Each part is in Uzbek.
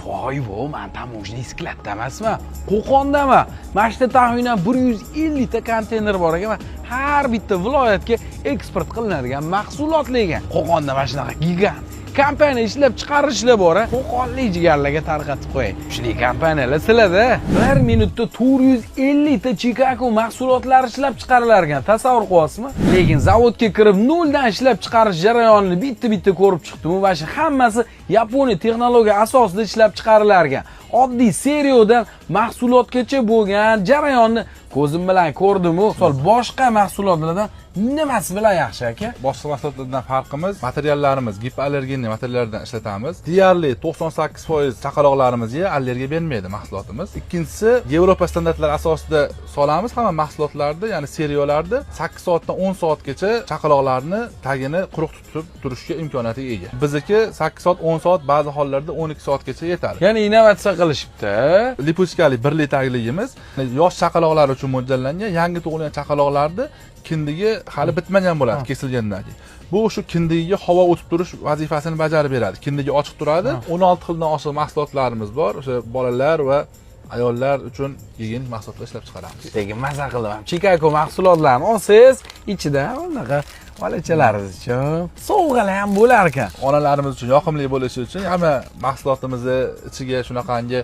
Voy vo, men tamoshniy skladda emasman, Qo'qondaman. Mana shu taxminan 150 ta konteyner bor ekan. Har bitta viloyatga eksport qilinadigan mahsulotlar ekan. Qo'qonda mana shunaqa gigant kompaniya ishlab chiqarishlar bor, Qo'qonlik jigarlarga tarqatib qo'yay. Shuning kompaniyalar sizlarda 1 minutda 450 ta Chicago mahsulotlari ishlab chiqarilar ekan. Tasavvur qilyapsizmi? Lekin zavodga kirib noldan ishlab chiqarish jarayonini bitta-bitta ko'rib chiqdim va shu hammasi Yaponiya texnologiya asosida ishlab chiqarilar ekan. Oddiy seriyadan mahsulotgacha bo'lgan jarayonni ko'zim bilan ko'rdim-u. Misol boshqa mahsulotlardan nimasi bilan yaxshi aka? Boshqa mahsulotlardan farqimiz materiallarimiz gipoallergenli materiallardan ishlatamiz. Deyarli 98% chaqaloqlarimizga allergiya bermaydi mahsulotimiz. Ikkinchisi, Yevropa standartlari asosida solamiz hamma mahsulotlarni, ya'ni seriyalarni 8 soatdan 10 soatgacha chaqaloqlarni tagini quruq tutib turishga imkoniyatiga ega. Bizniki 8 soat, 10 soat, ba'zi hollarda 12 soatgacha yetadi. Ya'ni innovatsiya qilishibdi. Lipuchkali 1 litrligimiz yosh chaqaloqlar uchun mo'ljallangan, yangi tug'ilgan chaqaloqlarni kindigi hali bitmagan bo'ladi kesilgandan keyin. Bu shu kindigiga havo o'tib turish vazifasini bajarib beradi. Kindigi ochiq turadi. 16 xildan oshiq mahsulotlarimiz bor. O'sha bolalar va ayollar uchun gigiyenik mahsulotlar ishlab chiqaramiz. Lekin maza qildim. Chicago mahsulotlarini olsangiz, ichida unaqa bolachalaringiz uchun sovg'alar ham bo'lar ekan. Onalarimiz uchun yoqimli bo'lishi uchun hamma mahsulotimizni ichiga shunaqangi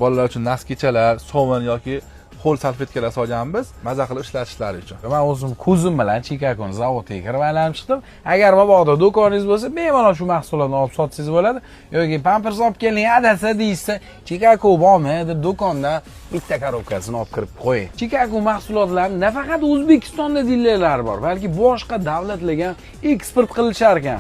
bolalar uchun naskichalar, sovun yoki qo'l salfetkalar solganmiz, maza qilib ishlatishlari uchun. Men o'zim ko'zim bilan Chicago zavodiga kirib aylanib chiqdim. Agar mabodo do'koningiz bo'lsa, bemalol shu mahsulotni olib sotsangiz bo'ladi. Yoki pampers olib keling, adasa deysiz, Chicago bormi deb do'kondan bitta korobkasini olib kirib qo'ying. Chicago mahsulotlari nafaqat O'zbekistonda dilerlar bor, balki boshqa davlatlarga eksport qilishar ekan.